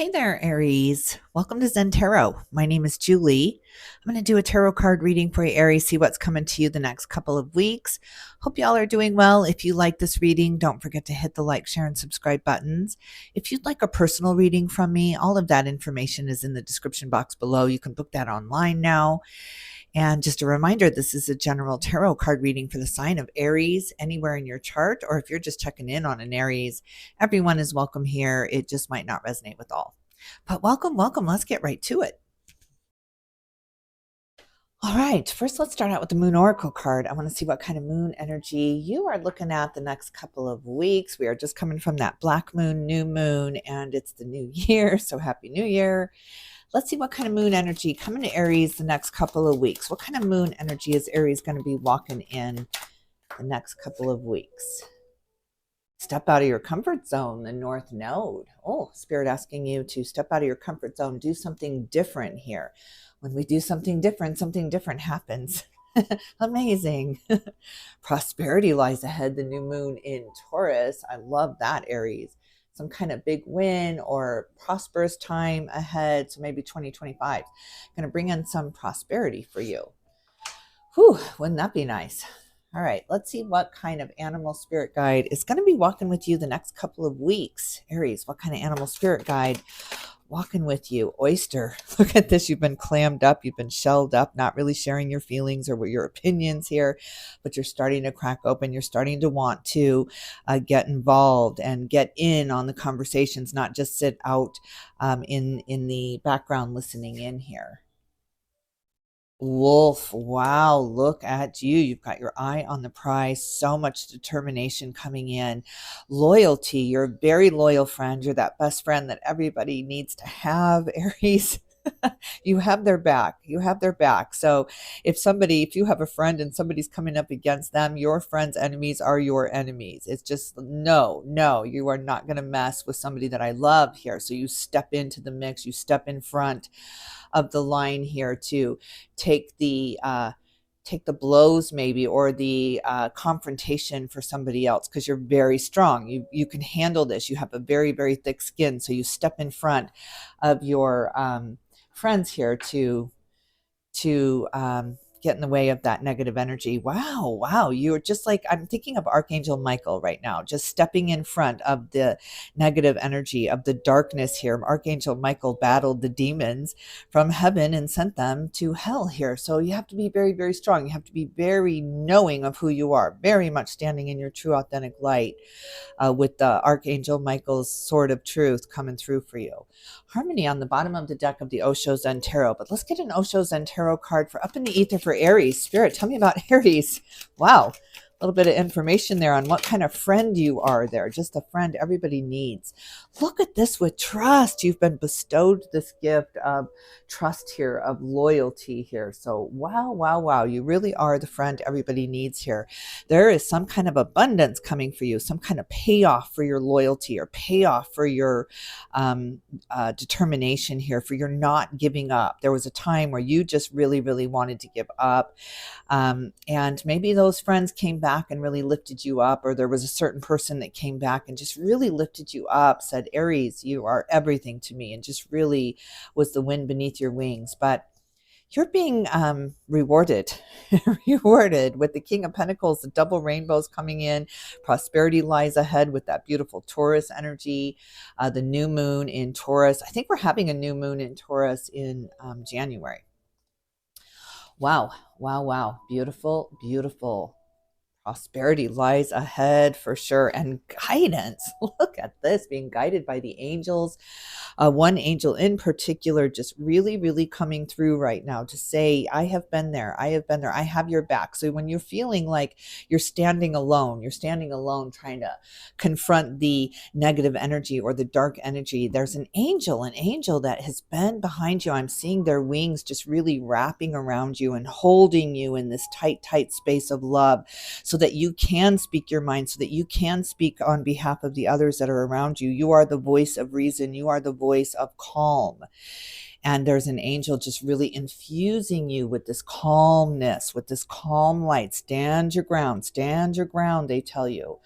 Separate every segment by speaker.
Speaker 1: Hey there, Aries. Welcome to Zen-Tarot. My name is Julie. I'm going to do a tarot card reading for you, Aries, see what's coming to you the next couple of weeks. Hope y'all are doing well. If you like this reading, don't forget to hit the like, share, and subscribe buttons. If you'd like a personal reading from me, all of that information is in the description box below. You can book that online now. And just a reminder, this is a general tarot card reading for the sign of Aries anywhere in your chart, or if you're just checking in on an Aries, everyone is welcome here. It just might not resonate with all. But welcome, welcome. Let's get right to it. All right, first let's start out with the Moon Oracle card. I want to see what kind of moon energy you are looking at the next couple of weeks. We are just coming from that black moon, new moon, and it's the new year, so happy new year. Let's see what kind of moon energy coming to Aries the next couple of weeks. What kind of moon energy is Aries going to be walking in the next couple of weeks? Step out of your comfort zone, the North Node. Oh, Spirit asking you to step out of your comfort zone, do something different here. When we do something different happens. Amazing. Prosperity lies ahead, the new moon in Taurus. I love that, Aries. Some kind of big win or prosperous time ahead. So maybe 2025 going to bring in some prosperity for you. Whew, wouldn't that be nice? All right, let's see what kind of animal spirit guide is going to be walking with you the next couple of weeks. Aries, what kind of animal spirit guide walking with you? Oyster, look at this. You've been clammed up. You've been shelled up, not really sharing your feelings or your opinions here, but you're starting to crack open. You're starting to want to get involved and get in on the conversations, not just sit out in the background listening in here. Wolf, wow, look at you. You've got your eye on the prize. So much determination coming in. Loyalty, you're a very loyal friend. You're that best friend that everybody needs to have, Aries. You have their back. You have their back. So if you have a friend and somebody's coming up against them, your friend's enemies are your enemies. It's just no, you are not going to mess with somebody that I love here. So you step into the mix. You step in front of the line here to take the blows maybe, or the confrontation for somebody else, because you're very strong. You can handle this. You have a very, very thick skin. So you step in front of your friends here to get in the way of that negative energy. Wow. You're just like, I'm thinking of Archangel Michael right now, just stepping in front of the negative energy, of the darkness here. Archangel Michael battled the demons from heaven and sent them to hell here. So you have to be very, very strong. You have to be very knowing of who you are, very much standing in your true authentic light, with the Archangel Michael's sword of truth coming through for you. Harmony on the bottom of the deck of the Osho Zen-Tarot. But let's get an Osho Zen-Tarot card for Up in the Ether for Aries. Spirit, tell me about Aries. Wow. A little bit of information there on what kind of friend you are there. Just a friend everybody needs. Look at this with trust. You've been bestowed this gift of trust here, of loyalty here. So wow. You really are the friend everybody needs here. There is some kind of abundance coming for you, some kind of payoff for your loyalty, or payoff for your determination here, for your not giving up. There was a time where you just really, really wanted to give up. And maybe those friends came back and really lifted you up, or there was a certain person that came back and just really lifted you up, said, Aries, you are everything to me, and just really was the wind beneath your wings. But you're being rewarded with the King of Pentacles, the double rainbows coming in. Prosperity lies ahead with that beautiful Taurus energy, the new moon in Taurus. I think we're having a new moon in Taurus in January. Wow. Beautiful. Prosperity lies ahead for sure. And guidance. Look at this, being guided by the angels. One angel in particular just really, really coming through right now to say, I have been there. I have your back. So when you're feeling like you're standing alone trying to confront the negative energy or the dark energy, there's an angel that has been behind you. I'm seeing their wings just really wrapping around you and holding you in this tight space of love, so that you can speak your mind, so that you can speak on behalf of the others that are around you. You are the voice of reason. You are the voice of calm. And there's an angel just really infusing you with this calmness, with this calm light. Stand your ground, they tell you.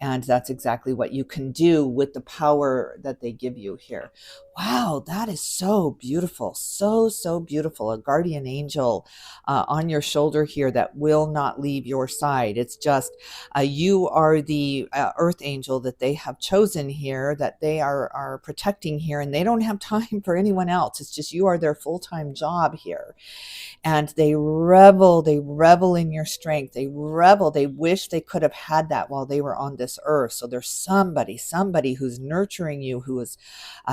Speaker 1: And that's exactly what you can do with the power that they give you here. Wow, that is so beautiful. So, so beautiful. A guardian angel on your shoulder here that will not leave your side. It's just you are the earth angel that they have chosen here, that they are protecting here, and they don't have time for anyone else. It's just you are their full-time job here. And they revel in your strength. They revel. They wish they could have had that while they were on this earth. So there's somebody who's nurturing you, who is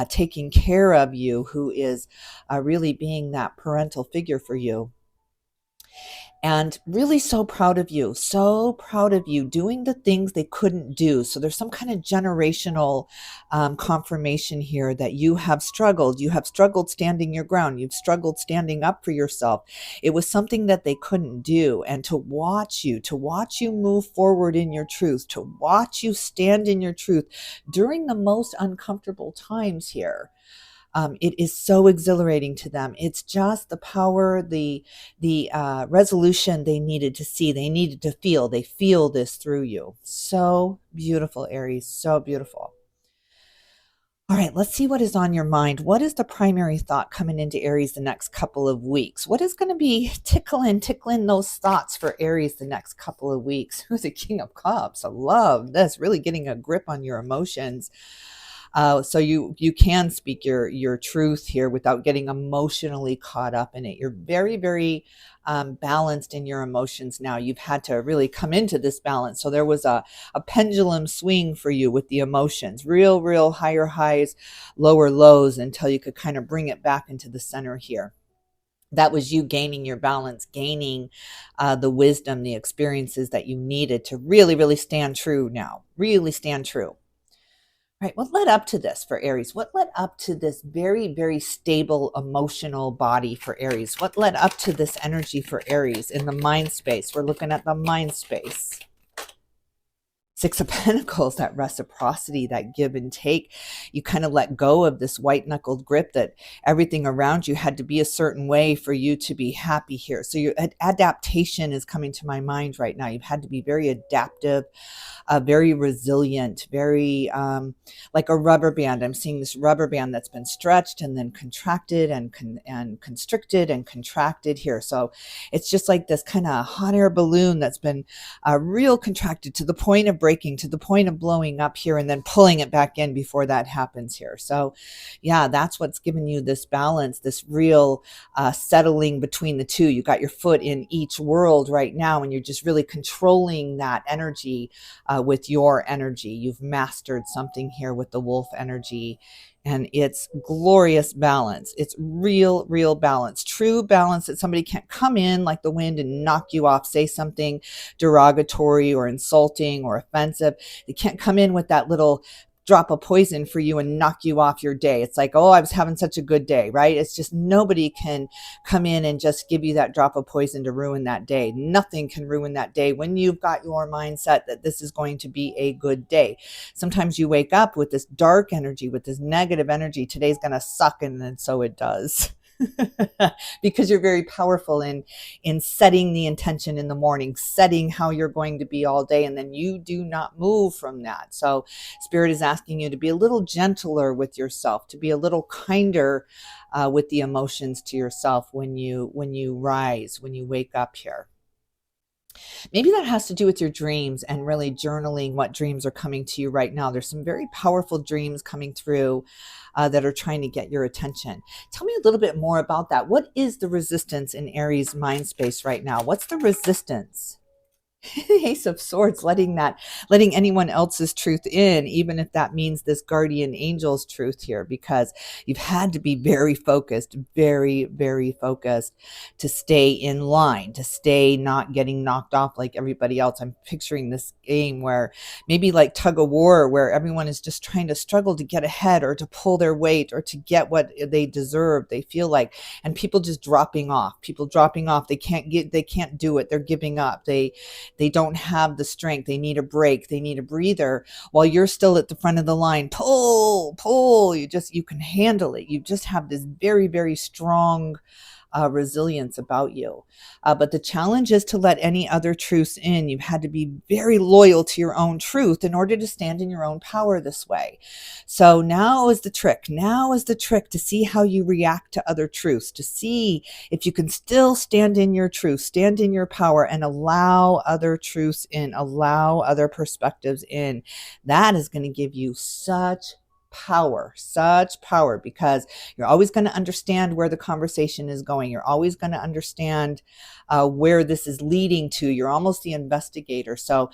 Speaker 1: taking care of you, who is really being that parental figure for you. And really so proud of you doing the things they couldn't do. So there's some kind of generational confirmation here that you have struggled. You have struggled standing your ground. You've struggled standing up for yourself. It was something that they couldn't do. And to watch you move forward in your truth, to watch you stand in your truth during the most uncomfortable times here. It is so exhilarating to them. It's just the power, the resolution they needed to see, they needed to feel. They feel this through you. So beautiful, Aries. So beautiful. All right, let's see what is on your mind. What is the primary thought coming into Aries the next couple of weeks? What is going to be tickling those thoughts for Aries the next couple of weeks? Who's the King of Cups? I love this, really getting a grip on your emotions. So you can speak your truth here without getting emotionally caught up in it. You're very, very balanced in your emotions now. You've had to really come into this balance. So there was a pendulum swing for you with the emotions, real higher highs, lower lows, until you could kind of bring it back into the center here. That was you gaining your balance, gaining the wisdom, the experiences that you needed to really stand true now, really stand true. Right. What led up to this for Aries? What led up to this very stable emotional body for Aries? What led up to this energy for Aries in the mind space? We're looking at the mind space. Six of Pentacles, that reciprocity, that give and take. You kind of let go of this white-knuckled grip that everything around you had to be a certain way for you to be happy here. So your adaptation is coming to my mind right now. You've had to be very adaptive, very resilient, very like a rubber band. I'm seeing this rubber band that's been stretched and then contracted and constricted and contracted here. So it's just like this kind of hot air balloon that's been real contracted to the point of breaking, to the point of blowing up here, and then pulling it back in before that happens here. So yeah, that's what's given you this balance, this real settling between the two. You got your foot in each world right now, and you're just really controlling that energy with your energy. You've mastered something here with the wolf energy, and it's glorious balance. It's real balance, true balance, that somebody can't come in like the wind and knock you off, say something derogatory or insulting or offensive. They can't come in with that little drop of poison for you and knock you off your day. It's like, oh, I was having such a good day, right? It's just nobody can come in and just give you that drop of poison to ruin that day. Nothing can ruin that day when you've got your mindset that this is going to be a good day. Sometimes you wake up with this dark energy, with this negative energy. Today's going to suck, and then so it does. Because you're very powerful in setting the intention in the morning, setting how you're going to be all day, and then you do not move from that. So Spirit is asking you to be a little gentler with yourself, to be a little kinder with the emotions to yourself when you rise, when you wake up here. Maybe that has to do with your dreams and really journaling what dreams are coming to you right now. There's some very powerful dreams coming through that are trying to get your attention. Tell me a little bit more about that. What is the resistance in Aries mind space right now? What's the resistance? Ace of Swords, letting anyone else's truth in, even if that means this guardian angel's truth here, because you've had to be very focused, very focused to stay in line, to stay not getting knocked off like everybody else. I'm picturing this game where maybe like tug of war, where everyone is just trying to struggle to get ahead or to pull their weight or to get what they deserve, they feel like, and people just dropping off, they can't do it, they're giving up, they don't have the strength. They need a break. They need a breather while you're still at the front of the line. Pull. You can handle it. You just have this very strong resilience about you. But the challenge is to let any other truths in. You've had to be very loyal to your own truth in order to stand in your own power this way. So now is the trick. Now is the trick to see how you react to other truths, to see if you can still stand in your truth, stand in your power, and allow other truths in, allow other perspectives in. That is going to give you such power, because you're always going to understand where the conversation is going. You're always going to understand where this is leading to. You're almost the investigator. So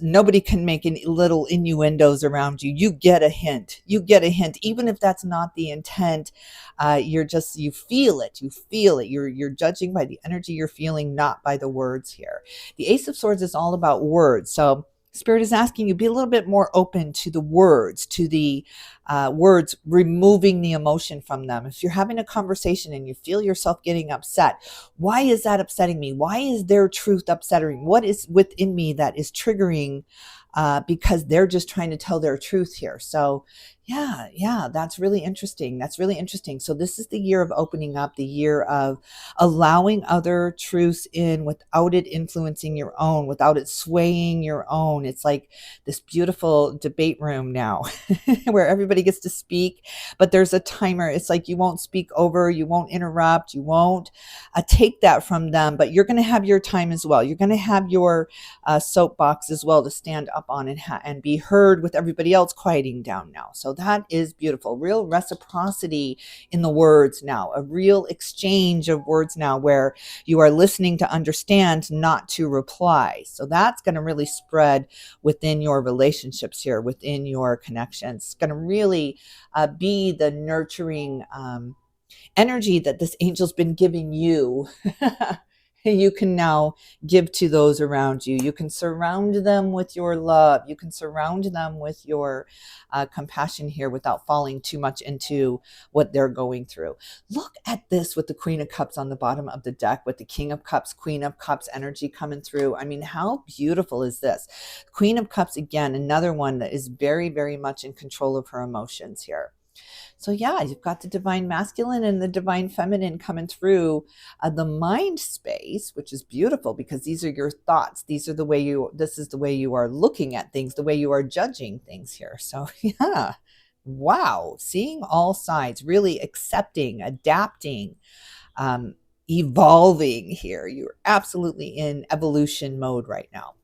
Speaker 1: nobody can make any little innuendos around you. You get a hint. You get a hint, even if that's not the intent. You feel it. You feel it. You're judging by the energy you're feeling, not by the words here. The Ace of Swords is all about words. So Spirit is asking you, be a little bit more open to the words, to the words, removing the emotion from them. If you're having a conversation and you feel yourself getting upset, why is that upsetting me? Why is their truth upsetting? What is within me that is triggering? Because they're just trying to tell their truth here. So yeah, that's really interesting. That's really interesting. So this is the year of opening up, the year of allowing other truths in without it influencing your own, without it swaying your own. It's like this beautiful debate room now where everybody gets to speak, but there's a timer. It's like you won't speak over, you won't interrupt, you won't take that from them, but you're going to have your time as well. You're going to have your soapbox as well to stand up on and be heard with everybody else quieting down now. So that is beautiful. Real reciprocity in the words now, a real exchange of words now where you are listening to understand, not to reply. So that's going to really spread within your relationships here, within your connections. It's going to really be the nurturing energy that this angel's been giving you. You can now give to those around you. You can surround them with your love. You can surround them with your compassion here without falling too much into what they're going through. Look at this with the Queen of Cups on the bottom of the deck, with the King of Cups, Queen of Cups energy coming through. I mean, how beautiful is this? Queen of Cups, again, another one that is very, very much in control of her emotions here. So yeah, you've got the divine masculine and the divine feminine coming through the mind space, which is beautiful because these are your thoughts. This is the way you are looking at things, the way you are judging things here. So yeah, wow, seeing all sides, really accepting, adapting, evolving here. You're absolutely in evolution mode right now.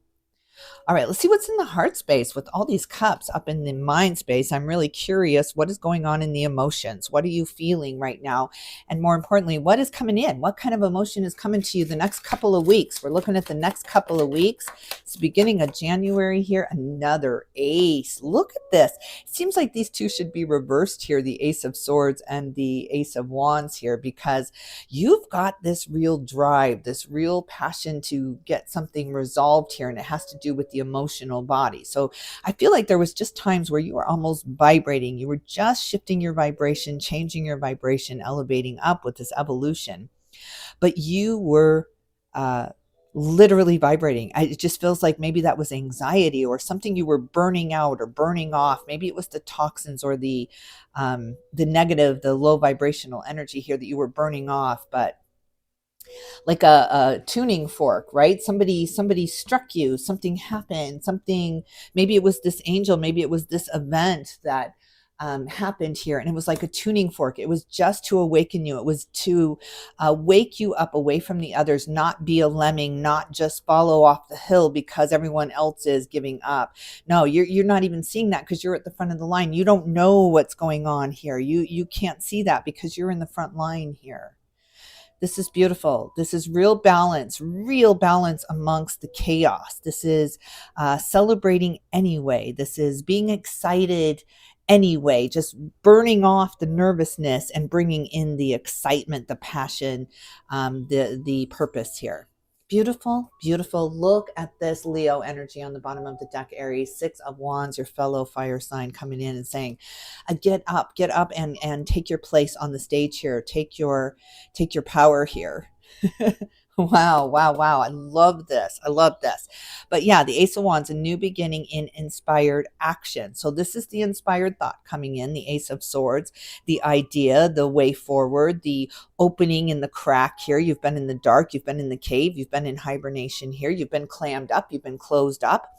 Speaker 1: All right, let's see what's in the heart space with all these cups up in the mind space. I'm really curious, what is going on in the emotions? What are you feeling right now? And more importantly, what is coming in? What kind of emotion is coming to you the next couple of weeks? We're looking at the next couple of weeks. It's the beginning of January here. Another ace. Look at this. It seems like these two should be reversed here, the Ace of Swords and the Ace of Wands here, because you've got this real drive, this real passion to get something resolved here, and it has to do with the emotional body. So I feel like there was just times where you were almost vibrating. You were just shifting your vibration, changing your vibration, elevating up with this evolution. But you were literally vibrating. It just feels like maybe that was anxiety or something you were burning out or burning off. Maybe it was the toxins or the negative, the low vibrational energy here that you were burning off. But like a tuning fork, right? Somebody struck you, something happened, maybe it was this angel, maybe it was this event that happened here, and it was like a tuning fork. It was just to awaken you. It was to wake you up away from the others, not be a lemming, not just follow off the hill because everyone else is giving up. No, you're not even seeing that because you're at the front of the line. You don't know what's going on here. You can't see that because you're in the front line here. This is beautiful. This is real balance amongst the chaos. This is celebrating anyway. This is being excited anyway, just burning off the nervousness and bringing in the excitement, the passion, the purpose here. Beautiful, beautiful. Look at this Leo energy on the bottom of the deck, Aries. 6 of Wands, your fellow fire sign, coming in and saying, get up and take your place on the stage here. Take your power here. Wow, wow, wow. I love this. I love this. But yeah, the Ace of Wands, a new beginning in inspired action. So this is the inspired thought coming in, the Ace of Swords, the idea, the way forward, the opening in the crack here. You've been in the dark, you've been in the cave, you've been in hibernation here, you've been clammed up, you've been closed up.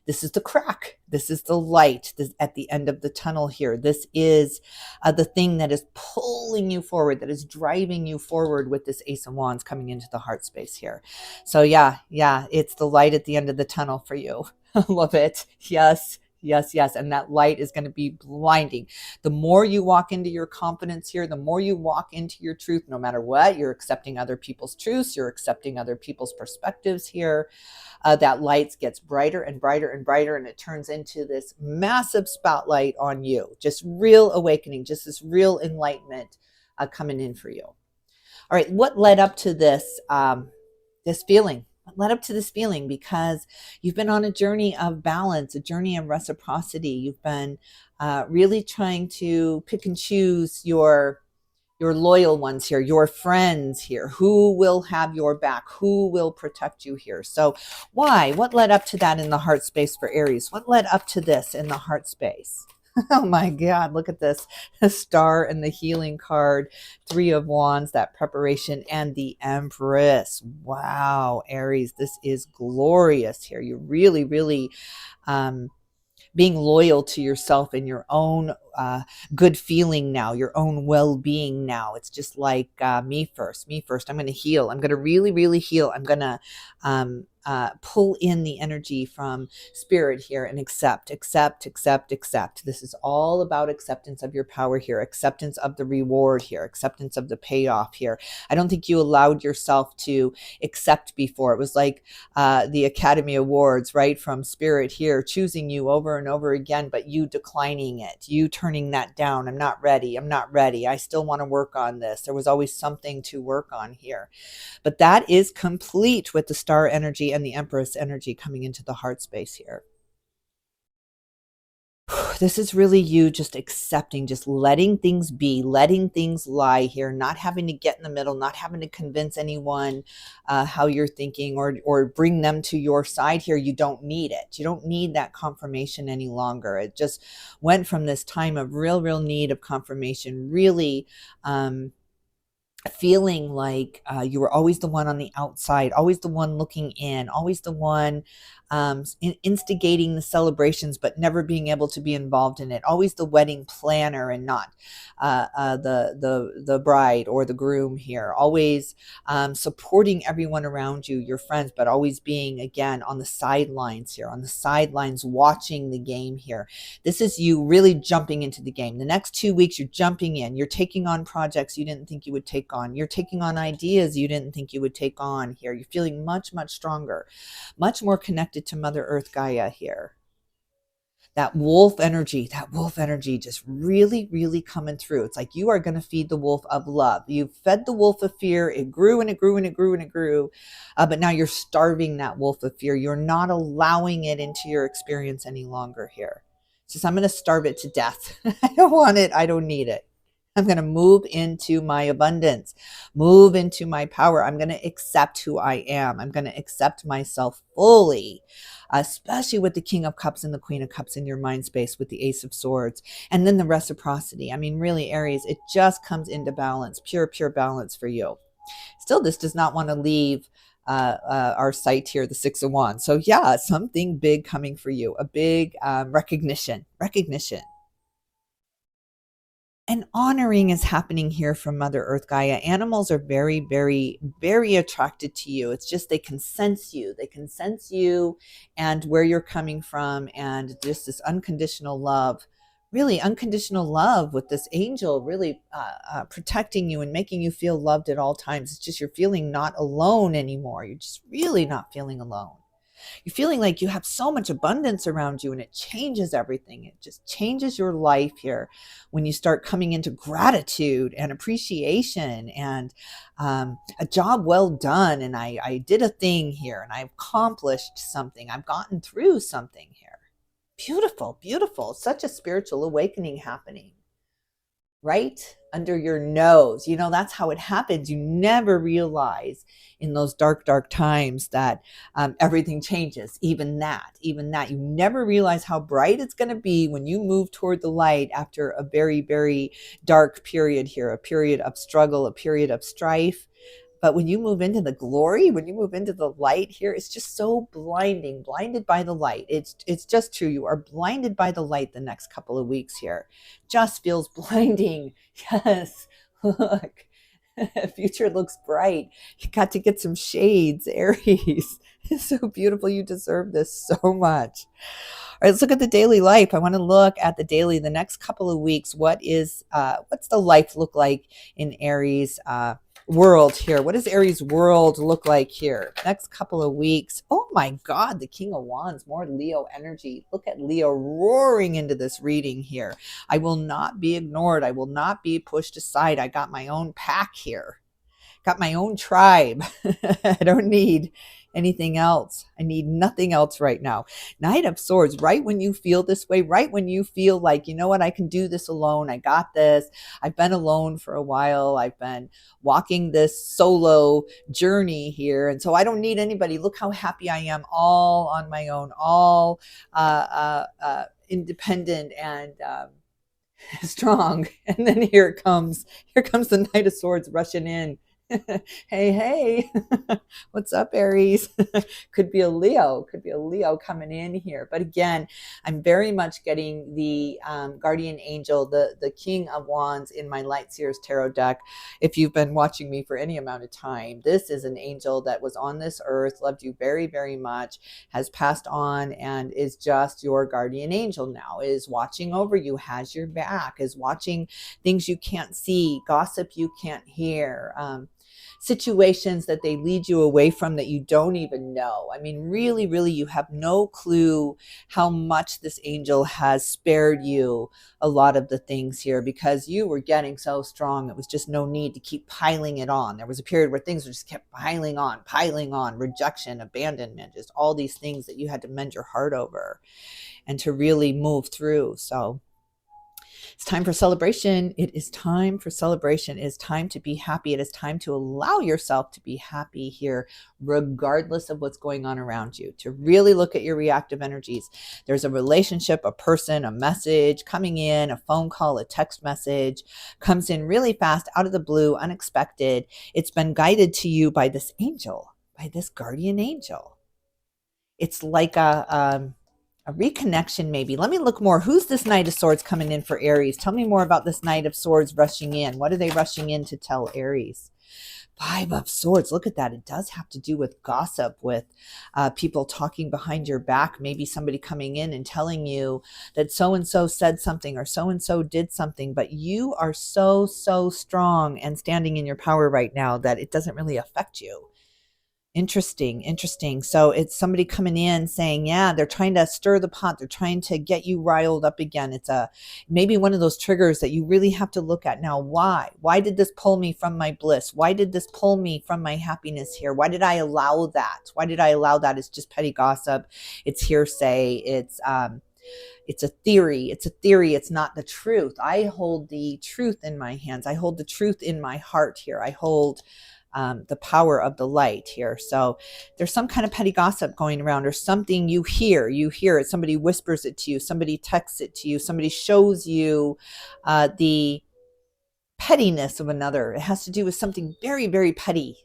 Speaker 1: This is the crack. This is the light at the end of the tunnel here. This is the thing that is pulling you forward, that is driving you forward with this Ace of Wands coming into the heart space here. So yeah, it's the light at the end of the tunnel for you. I love it. Yes. Yes, yes. And that light is going to be blinding. The more you walk into your confidence here, the more you walk into your truth, no matter what, you're accepting other people's truths, you're accepting other people's perspectives here. That light gets brighter and brighter and brighter, and it turns into this massive spotlight on you. Just real awakening, just this real enlightenment coming in for you. All right, what led up to this this feeling? What led up to this feeling? Because you've been on a journey of balance, a journey of reciprocity. You've been really trying to pick and choose your loyal ones here, your friends here, who will have your back, who will protect you here. So why? What led up to that in the heart space for Aries? What led up to this in the heart space? Oh my God, look at this. The star and the healing card, 3 of Wands, that preparation, and the Empress. Wow, Aries, this is glorious here. You really, really being loyal to yourself and your own good feeling now, your own well-being now. It's just like me first. I'm going to heal. I'm going to really, really heal. I'm going to pull in the energy from spirit here and accept. This is all about acceptance of your power here, acceptance of the reward here, acceptance of the payoff here. I don't think you allowed yourself to accept before. It was like the Academy Awards, right? From spirit here, choosing you over and over again, but you declining it, you turning that down. I'm not ready. I still want to work on this. There was always something to work on here. But that is complete with the star energy and the Empress energy coming into the heart space here. This is really you just accepting, just letting things be, letting things lie here, not having to get in the middle, not having to convince anyone how you're thinking or bring them to your side here. You don't need it. You don't need that confirmation any longer. It just went from this time of real need of confirmation, really feeling like you were always the one on the outside, always the one looking in, always the one instigating the celebrations, but never being able to be involved in it. Always the wedding planner and not the bride or the groom here. Always supporting everyone around you, your friends, but always being, again, on the sidelines here, on the sidelines, watching the game here. This is you really jumping into the game. The next 2 weeks, you're jumping in. You're taking on projects you didn't think you would take on. You're taking on ideas you didn't think you would take on here. You're feeling much stronger, much more connected to Mother Earth Gaia here. That wolf energy just really coming through. It's like you are going to feed the wolf of love. You fed the wolf of fear. It grew and it grew and it grew and it grew. But now you're starving that wolf of fear. You're not allowing it into your experience any longer here. It's just, I'm going to starve it to death. I don't want it. I don't need it. I'm going to move into my abundance, move into my power. I'm going to accept who I am. I'm going to accept myself fully, especially with the King of Cups and the Queen of Cups in your mind space with the Ace of Swords. And then the reciprocity. I mean, really, Aries, it just comes into balance, pure balance for you. Still, this does not want to leave our sight here, the Six of Wands. So yeah, something big coming for you, a big recognition. And honoring is happening here from Mother Earth Gaia. Animals are very attracted to you. It's just they can sense you. They can sense you and where you're coming from, and just this unconditional love, really unconditional love with this angel really protecting you and making you feel loved at all times. It's just you're feeling not alone anymore. You're just really not feeling alone. You're feeling like you have so much abundance around you, and it changes everything. It just changes your life here when you start coming into gratitude and appreciation and a job well done. And I did a thing here and I accomplished something. I've gotten through something here. Beautiful. Such a spiritual awakening happening. right under your nose. You know, that's how it happens. You never realize in those dark, dark times that everything changes. Even that, you never realize how bright it's going to be when you move toward the light after a very, very dark period here, a period of struggle, a period of strife. But when you move into the glory, when you move into the light here, it's just so blinding, blinded by the light. It's just true. You are blinded by the light the next couple of weeks here. Just feels blinding. Yes. Look. Future looks bright. You got to get some shades, Aries. It's so beautiful. You deserve this so much. All right, let's look at the daily life. I want to look at the daily, the next couple of weeks. What's the life look like in Aries world here? What does Aries world look like here? Next couple of weeks. Oh my God, the King of Wands, more Leo energy. Look at Leo roaring into this reading here. I will not be ignored. I will not be pushed aside. I got my own pack here. Got my own tribe. I don't need anything else. I need nothing else right now. Knight of Swords, right when you feel this way, right when you feel like, you know what, I can do this alone. I got this. I've been alone for a while. I've been walking this solo journey here. And so I don't need anybody. Look how happy I am all on my own, all independent and strong. And then here comes the Knight of Swords rushing in. Hey, what's up, Aries? Could be a Leo coming in here. But again, I'm very much getting the guardian angel, the King of Wands in my Light Seers Tarot deck. If you've been watching me for any amount of time, this is an angel that was on this earth, loved you very, very much, has passed on, and is just your guardian angel now, is watching over you, has your back, is watching things you can't see, gossip you can't hear, situations that they lead you away from that you don't even know. I mean, really, really, you have no clue how much this angel has spared you a lot of the things here because you were getting so strong. It was just no need to keep piling it on. There was a period where things just kept piling on, rejection, abandonment, just all these things that you had to mend your heart over and to really move through. So it's time for celebration. It is time for celebration. It is time to be happy. It is time to allow yourself to be happy here, regardless of what's going on around you, to really look at your reactive energies. There's a relationship, a person, a message coming in, a phone call, a text message comes in really fast, out of the blue, unexpected. It's been guided to you by this angel, by this guardian angel. It's like a reconnection, maybe. Let me look more. Who's this Knight of Swords coming in for Aries? Tell me more about this Knight of Swords rushing in. What are they rushing in to tell Aries? Five of Swords. Look at that. It does have to do with gossip, with people talking behind your back. Maybe somebody coming in and telling you that so-and-so said something or so-and-so did something, but you are so, so strong and standing in your power right now that it doesn't really affect you. Interesting. So it's somebody coming in saying, yeah, they're trying to stir the pot. They're trying to get you riled up again. It's maybe one of those triggers that you really have to look at now. Why did this pull me from my bliss? Why did this pull me from my happiness here? Why did I allow that? It's just petty gossip. It's hearsay. It's a theory. It's not the truth. I hold the truth in my hands. I hold the truth in my heart here. I hold the power of the light here. So there's some kind of petty gossip going around, or something you hear it. Somebody whispers it to you. Somebody texts it to you. Somebody shows you the pettiness of another. It has to do with something very, very petty.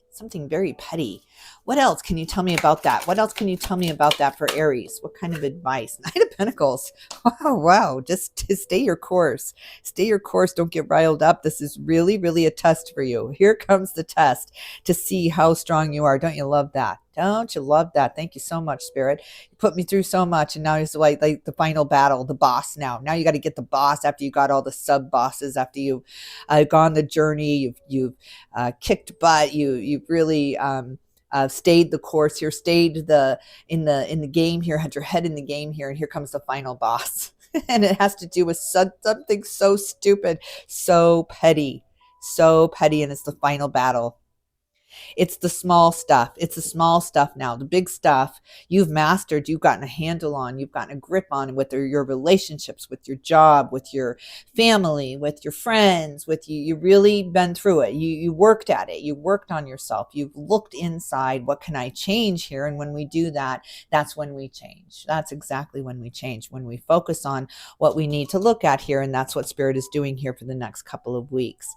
Speaker 1: What else can you tell me about that? What else can you tell me about that for Aries? What kind of advice? Knight of Pentacles. Wow. Just stay your course. Don't get riled up. This is really, really a test for you. Here comes the test to see how strong you are. Don't you love that? Don't you love that? Thank you so much, Spirit. You put me through so much, and now it's like the final battle, the boss now. Now you got to get the boss after you got all the sub-bosses, after you've gone the journey, you've kicked butt, you've really stayed the course here, stayed in the game here, had your head in the game here, and here comes the final boss. And it has to do with something so stupid, so petty, and it's the final battle. It's the small stuff. It's the small stuff now. The big stuff you've mastered, you've gotten a handle on, you've gotten a grip on with your relationships, with your job, with your family, with your friends, with you. You've really been through it. You worked at it. You worked on yourself. You've looked inside. What can I change here? And when we do that, that's when we change. That's exactly when we change, when we focus on what we need to look at here. And that's what Spirit is doing here for the next couple of weeks.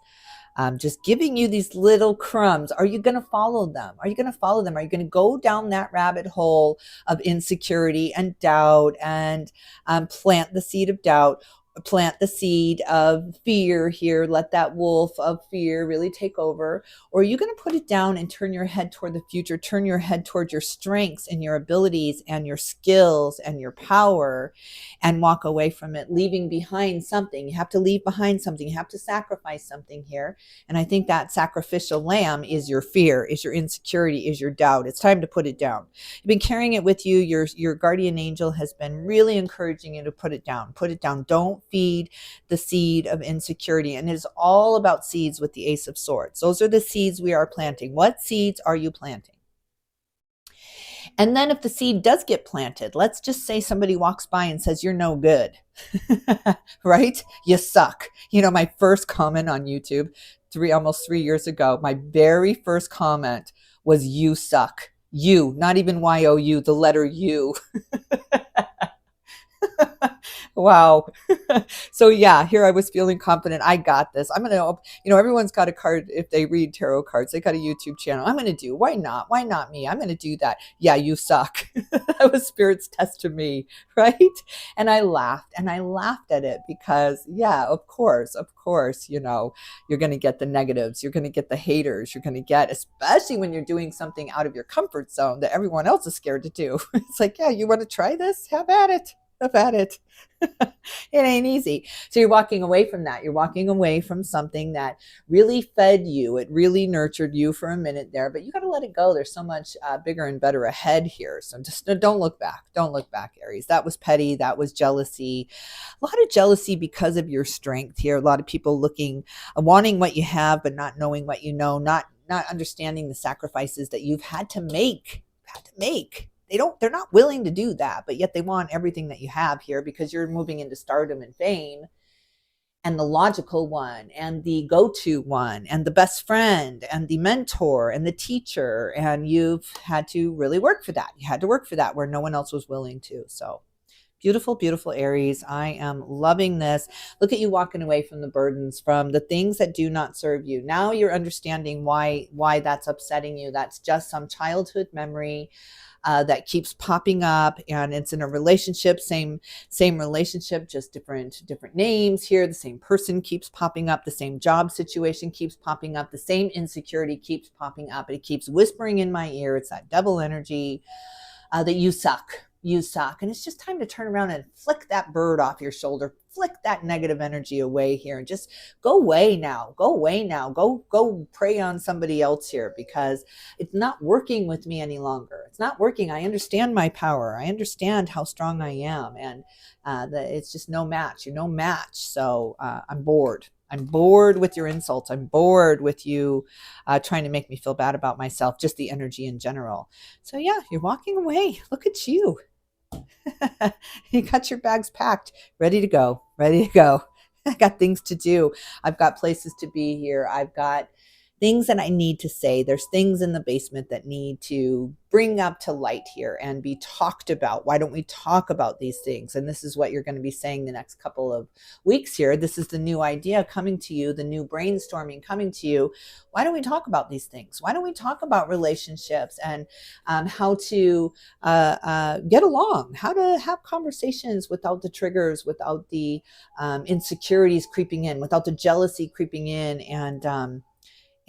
Speaker 1: Just giving you these little crumbs. Are you going to follow them? Are you going to follow them? Are you going to go down that rabbit hole of insecurity and doubt and plant the seed of doubt? Plant the seed of fear here, let that wolf of fear really take over? Or are you going to put it down and turn your head toward the future, turn your head toward your strengths and your abilities and your skills and your power, and walk away from it, leaving behind something? You have to leave behind something. You have to sacrifice something here. And I think that sacrificial lamb is your fear, is your insecurity, is your doubt. It's time to put it down. You've been carrying it with you. Your guardian angel has been really encouraging you to put it down. Put it down. Don't feed the seed of insecurity. And it is all about seeds with the Ace of Swords. Those are the seeds we are planting. What seeds are you planting? And then if the seed does get planted, let's just say somebody walks by and says, you're no good, right? You suck. You know, my first comment on YouTube almost 3 years ago, my very first comment was, you suck. You, not even Y-O-U, the letter U. Wow. So yeah, here I was feeling confident. I got this. I'm going to, everyone's got a card. If they read tarot cards, they got a YouTube channel. I'm going to do, why not? Why not me? I'm going to do that. Yeah, you suck. That was Spirit's test to me. Right. And I laughed at it because yeah, of course, you're going to get the negatives. You're going to get the haters. You're going to get, especially when you're doing something out of your comfort zone that everyone else is scared to do. It's like, yeah, you want to try this? Have at it. It ain't easy. So you're walking away from that. You're walking away from something that really fed you. It really nurtured you for a minute there, but you got to let it go. There's so much bigger and better ahead here. So just don't look back. Don't look back, Aries. That was petty. That was jealousy. A lot of jealousy because of your strength here. A lot of people wanting what you have, but not knowing what you know, not understanding the sacrifices that you've had to make. They're not willing to do that, but yet they want everything that you have here because you're moving into stardom and fame, and the logical one and the go-to one and the best friend and the mentor and the teacher. And you've had to really work for that. You had to work for that where no one else was willing to. So beautiful, beautiful Aries. I am loving this. Look at you walking away from the burdens, from the things that do not serve you. Now you're understanding why that's upsetting you. That's just some childhood memory that keeps popping up, and it's in a relationship, same relationship, just different names here. The same person keeps popping up. The same job situation keeps popping up. The same insecurity keeps popping up. It keeps whispering in my ear. It's that devil energy that you suck. You suck. And it's just time to turn around and flick that bird off your shoulder. Flick that negative energy away here and just go away now. Go prey on somebody else here because it's not working with me any longer. It's not working. I understand my power. I understand how strong I am. And that it's just no match. You're no match. So I'm bored. I'm bored with your insults. I'm bored with you trying to make me feel bad about myself, just the energy in general. So yeah, you're walking away. Look at you. You got your bags packed, ready to go. I got things to do. I've got places to be here. I've got things that I need to say. There's things in the basement that need to bring up to light here and be talked about. Why don't we talk about these things? And this is what you're going to be saying the next couple of weeks here. This is the new idea coming to you, the new brainstorming coming to you. Why don't we talk about these things? Why don't we talk about relationships and how to get along, how to have conversations without the triggers, without the insecurities creeping in, without the jealousy creeping in,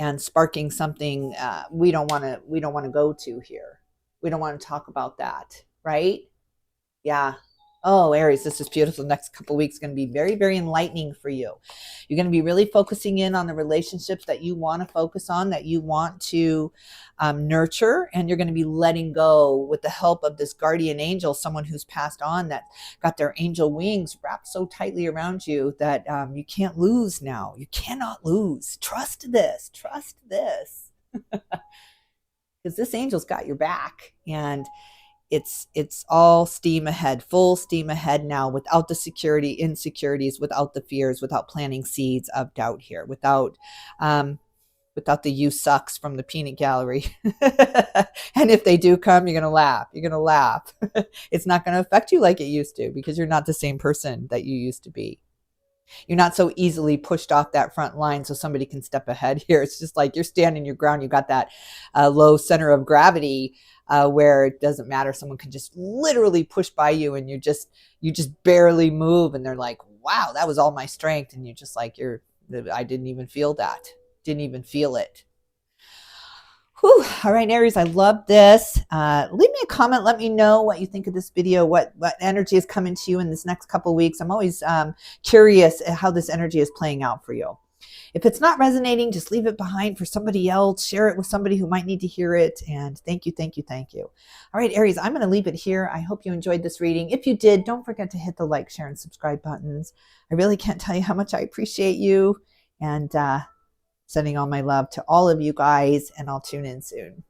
Speaker 1: and sparking something we don't want to go to here. We don't want to talk about that, right? Yeah. Oh, Aries, this is beautiful. The next couple of weeks is going to be very, very enlightening for you. You're going to be really focusing in on the relationships that you want to focus on, that you want to nurture, and you're going to be letting go with the help of this guardian angel, someone who's passed on, that got their angel wings wrapped so tightly around you that you can't lose now. You cannot lose. Trust this. Trust this. Because this angel's got your back, and it's all steam ahead, full steam ahead now, without the insecurities, without the fears, without planting seeds of doubt here, without the "you sucks" from the peanut gallery. And if they do come, you're gonna laugh. You're gonna laugh. It's not gonna affect you like it used to, because you're not the same person that you used to be. You're not so easily pushed off that front line so somebody can step ahead here. It's just like you're standing your ground. You got that low center of gravity, where it doesn't matter. Someone can just literally push by you, and you just barely move, and they're like, wow, that was all my strength. And you're just like, I didn't even feel that. Didn't even feel it. Whew. All right, Aries, I love this. Leave me a comment. Let me know what you think of this video, what energy is coming to you in this next couple of weeks. I'm always curious how this energy is playing out for you. If it's not resonating, just leave it behind for somebody else. Share it with somebody who might need to hear it. And thank you, thank you, thank you. All right, Aries, I'm going to leave it here. I hope you enjoyed this reading. If you did, don't forget to hit the like, share, and subscribe buttons. I really can't tell you how much I appreciate you. And sending all my love to all of you guys, and I'll tune in soon.